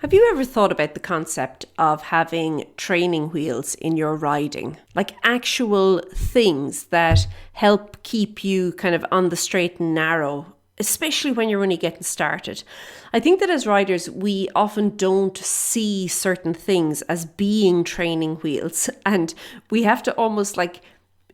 Have you ever thought about the concept of having training wheels in your riding? Like actual things that help keep you kind of on the straight and narrow, especially when you're only getting started. I think that as riders, we often don't see certain things as being training wheels, and we have to almost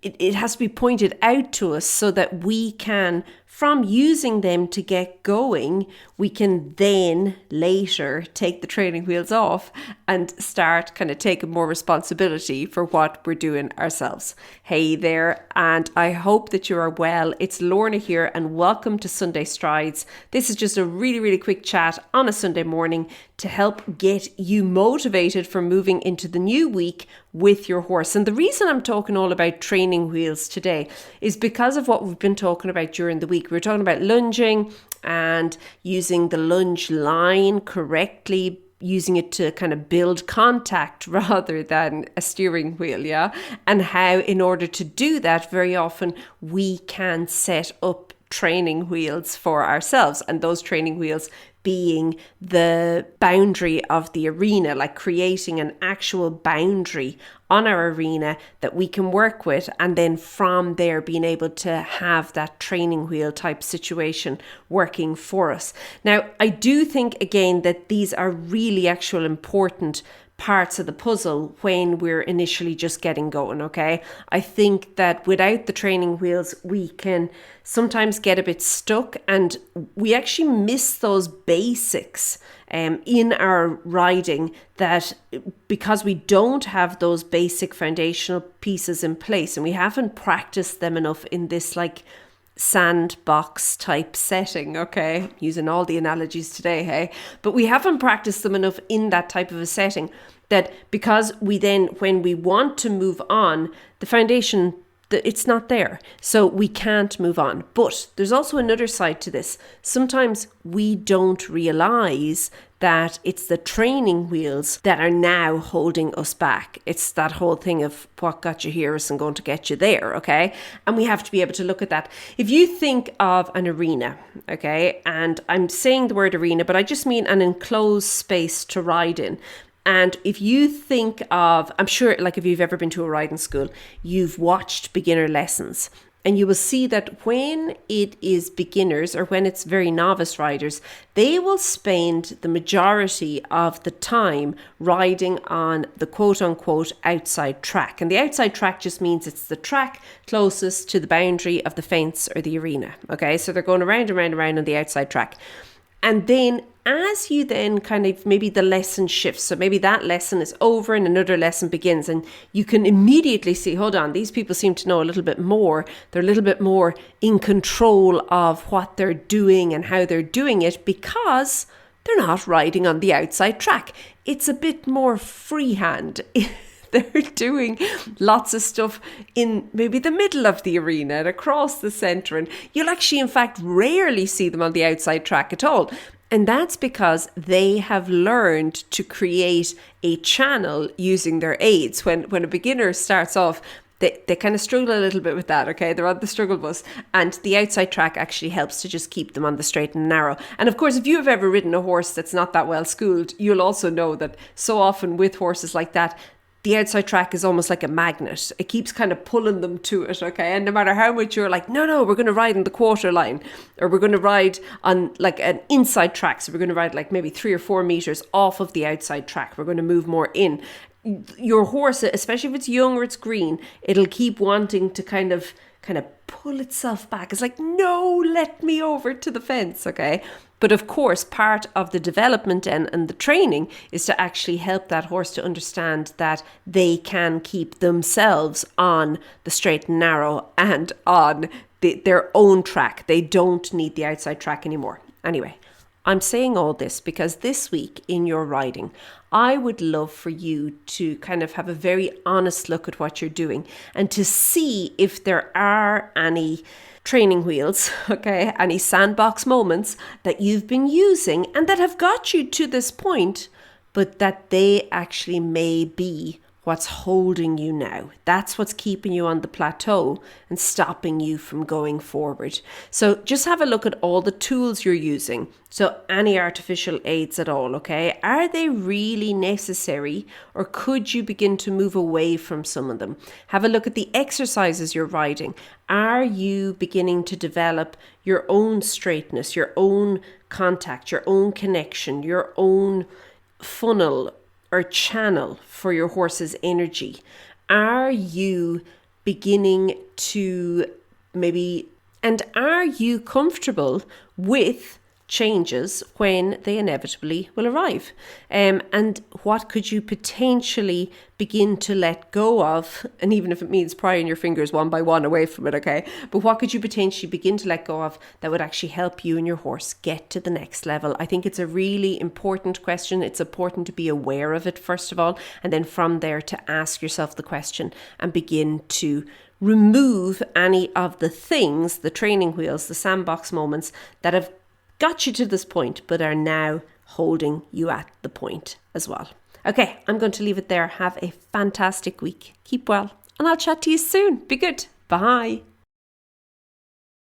it has to be pointed out to us so that we can, from using them to get going, we can then later take the training wheels off and start kind of taking more responsibility for what we're doing ourselves. Hey there, and I hope that you are well. It's Lorna here, and welcome to Sunday Strides. This is just a really quick chat on a Sunday morning to help get you motivated for moving into the new week with your horse. And the reason I'm talking all about training wheels today is because of what we've been talking about during the week. We're talking about lunging and using the lunge line correctly, using it to kind of build contact rather than a steering wheel, yeah? And how in order to do that, very often we can set up training wheels for ourselves, and those training wheels being the boundary of the arena, like creating an actual boundary on our arena that we can work with, and then from there being able to have that training wheel type situation working for us. Now, I do think again that these are really actual important parts of the puzzle when we're initially just getting going, okay? I think that without the training wheels, we can sometimes get a bit stuck, and we actually miss those basics in our riding, that because we don't have those basic foundational pieces in place and we haven't practiced them enough in this sandbox type setting, okay, using all the analogies today, hey, but we haven't practiced them enough in that type of a setting, that because we then, when we want to move on, the foundation, it's not there, so we can't move on. But there's also another side to this. Sometimes we don't realize that it's the training wheels that are now holding us back. It's that whole thing of what got you here isn't going to get you there, okay? And we have to be able to look at that. If you think of an arena, okay, and I'm saying the word arena, but I just mean an enclosed space to ride in. And if you think of, I'm sure, like if you've ever been to a riding school, you've watched beginner lessons, and you will see that when it is beginners or when it's very novice riders, they will spend the majority of the time riding on the quote unquote outside track. And the outside track just means it's the track closest to the boundary of the fence or the arena. Okay, so they're going around and around on the outside track. And then as you then kind of, maybe the lesson shifts, so maybe that lesson is over and another lesson begins, and you can immediately see, hold on, these people seem to know a little bit more. They're a little bit more in control of what they're doing and how they're doing it, because they're not riding on the outside track. It's a bit more freehand. They're doing lots of stuff in maybe the middle of the arena and across the centre, and you'll actually in fact rarely see them on the outside track at all. And that's because they have learned to create a channel using their aids. When a beginner starts off, they kind of struggle a little bit with that, okay? They're on the struggle bus, and the outside track actually helps to just keep them on the straight and narrow. And of course, if you have ever ridden a horse that's not that well schooled, you'll also know that so often with horses like that, the outside track is almost like a magnet. It keeps kind of pulling them to it, okay? And no matter how much you're like, no, we're going to ride in the quarter line, or we're going to ride on like an inside track, so we're going to ride like maybe 3 or 4 meters off of the outside track. We're going to move more in. Your horse, especially if it's young or it's green, it'll keep wanting to kind of pull itself back. It's like, no, let me over to the fence, okay? But of course, part of the development and the training is to actually help that horse to understand that they can keep themselves on the straight and narrow and on their own track. They don't need the outside track anymore. Anyway, I'm saying all this because this week in your riding, I would love for you to kind of have a very honest look at what you're doing and to see if there are any training wheels, okay, any sandbox moments that you've been using and that have got you to this point, but that they actually may be what's holding you now. That's what's keeping you on the plateau and stopping you from going forward. So just have a look at all the tools you're using. So any artificial aids at all, okay? Are they really necessary, or could you begin to move away from some of them? Have a look at the exercises you're riding. Are you beginning to develop your own straightness, your own contact, your own connection, your own funnel or channel for your horse's energy? Are you beginning to are you comfortable with changes when they inevitably will arrive? And what could you potentially begin to let go of? And even if it means prying your fingers one by one away from it, okay? But what could you potentially begin to let go of that would actually help you and your horse get to the next level? I think it's a really important question. It's important to be aware of it, first of all, and then from there to ask yourself the question and begin to remove any of the things, the training wheels, the sandbox moments that have got you to this point, but are now holding you at the point as well. Okay, I'm going to leave it there. Have a fantastic week. Keep well, and I'll chat to you soon. Be good. Bye.